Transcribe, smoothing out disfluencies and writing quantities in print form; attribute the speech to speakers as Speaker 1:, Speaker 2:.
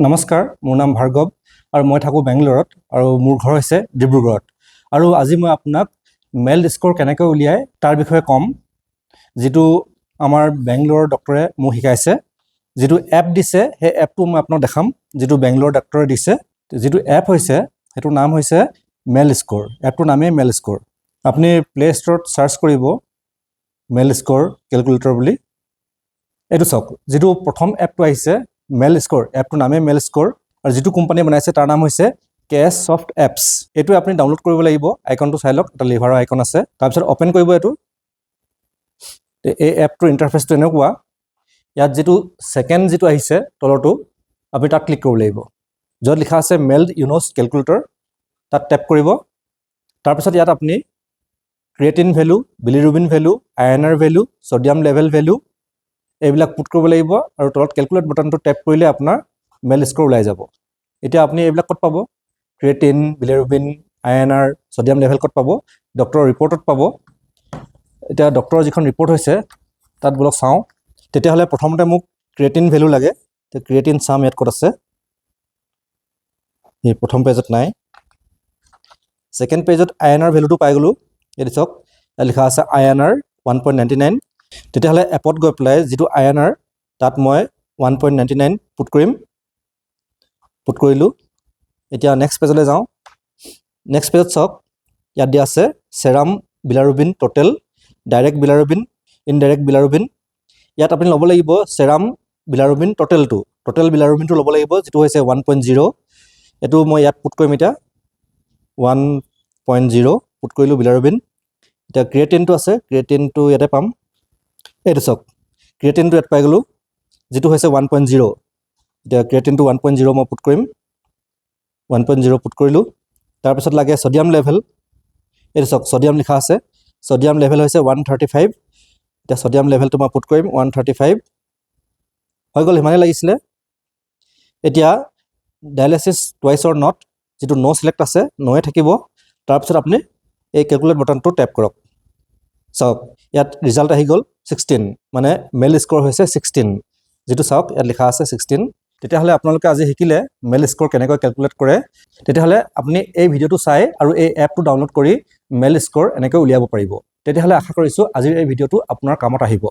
Speaker 1: নমস্কাৰ, মোৰ নাম ভাৰ্গৱ আৰু মই থাকোঁ বেংগলোৰত আৰু মোৰ ঘৰ হৈছে ডিব্ৰুগড়ত। আৰু আজি মই আপোনাক মেল স্ক'ৰ কেনেকৈ উলিয়ায় তাৰ বিষয়ে ক'ম, যিটো আমাৰ বেংগলোৰৰ ডক্টৰে মোক শিকাইছে। যিটো এপ দিছে সেই এপটো মই আপোনাক দেখাম, যিটো বেংগলোৰৰ ডক্টৰে দিছে। যিটো এপ হৈছে সেইটোৰ নাম হৈছে মেল স্ক'ৰ। এপটোৰ নামেই মেল স্ক'ৰ। আপুনি প্লে ষ্ট'ৰত ছাৰ্চ কৰিব মেল স্ক'ৰ কেলকুলেটৰ বুলি। এইটো চাওক, যিটো প্ৰথম এপটো আহিছে মেল স্ক'ৰ, এপটোৰ নামেই মেল স্ক'ৰ আৰু যিটো কোম্পানীয়ে বনাইছে তাৰ নাম হৈছে কেছ ছফ্ট এপছ। এইটো আপুনি ডাউনলোড কৰিব লাগিব। আইকনটো চাই লওক, এটা লিভাৰৰ আইকন আছে। তাৰপিছত অ'পেন কৰিব এইটো। এই এপটোৰ ইণ্টাৰফেচটো এনেকুৱা। ইয়াত যিটো ছেকেণ্ড যিটো আহিছে তলৰটো, আপুনি তাত ক্লিক কৰিব লাগিব। য'ত লিখা আছে মেল্ড ইউন'ছ কেলকুলেটৰ, তাত টেপ কৰিব। তাৰপিছত ইয়াত আপুনি creatinine value, bilirubin value, INR value, sodium level value এইবিলাক পুট কৰিব লাগিব আৰু তলত কেলকুলেট বাটনটো টেপ কৰিলে আপোনাৰ মেল স্ক'ৰ ওলাই যাব। এতিয়া আপুনি এইবিলাক ক'ত পাব? ক্ৰিয়েটিন, বিলিৰুবিন, আইএনআৰ, ছ'ডিয়াম লেভেল ক'ত পাব? ডক্টৰৰ ৰিপৰ্টত পাব। এতিয়া ডক্টৰৰ যিখন ৰিপৰ্ট হৈছে তাত বলক চাওঁ। তেতিয়াহ'লে প্ৰথমতে মোক ক্ৰিয়েটিন ভেলু লাগে। এতিয়া ক্ৰিয়েটিন চাম ইয়াত ক'ত আছে। এই প্ৰথম পেজত নাই। ছেকেণ্ড পেজত আইএনআৰ ভেলুটো পাই গ'লোঁ। এইটো চাওক, ইয়াত লিখা আছে আইএনআৰ 1.99। তেতিয়াহ'লে এপত গৈ পেলাই যিটো আইএনআৰ তাত মই 1.99 পুট কৰিম। পুট কৰিলোঁ। এতিয়া নেক্সট পেজলৈ যাওঁ। নেক্সট পেজত চাওক, ইয়াত দিয়া আছে serum bilirubin total, direct bilirubin, indirect bilirubin. ইয়াত আপুনি ল'ব লাগিব চেৰাম বিলিৰুবিন টোটেলটো। টোটেল বিলিৰুবিনটো ল'ব লাগিব, যিটো হৈছে 1.0। এইটো মই ইয়াত পুট কৰিম। এতিয়া 1.0 পুট কৰিলোঁ বিলিৰুবিন। এতিয়া ক্ৰিয়েটিনটো আছে, ক্ৰিয়েটিনটো ইয়াতে পাম। এইটো চাওক, ক্ৰিয়েটিনটো ইয়াত পাই গ'লোঁ, যিটো হৈছে 1.0। এতিয়া ক্ৰিয়েটিনটো 1.0 মই পুট কৰিম। 1.0 পুট কৰিলোঁ। তাৰপিছত লাগে ছ'ডিয়াম লেভেল। এইটো চাওক, ছ'ডিয়াম লিখা আছে। ছ'ডিয়াম লেভেল হৈছে 135। এতিয়া ছ'ডিয়াম লেভেলটো মই পুট কৰিম 135। হৈ গ'ল, সিমানেই লাগিছিলে। এতিয়া ডায়েলাইচিছ টুৱাইচ অৰ নট, যিটো ন' চিলেক্ট আছে, ন'য়ে থাকিব। তাৰপিছত আপুনি এই কেলকুলেট বাটনটো টেপ কৰক। চাওক, ইয়াত ৰিজাল্ট আহি গ'ল 16, মানে মেল স্ক'ৰ হৈছে 16। যিটো চাওক, ইয়াত লিখা আছে 16। তেতিয়াহ'লে আপোনালোকে আজি শিকিলে মেল স্ক'ৰ কেনেকৈ কেলকুলেট কৰে। তেতিয়াহ'লে আপুনি এই ভিডিঅ'টো চাই আৰু এই এপটো ডাউনলোড কৰি মেল স্ক'ৰ এনেকৈ উলিয়াব পাৰিব। তেতিয়াহ'লে আশা কৰিছোঁ আজিৰ এই ভিডিঅ'টো আপোনাৰ কামত আহিব।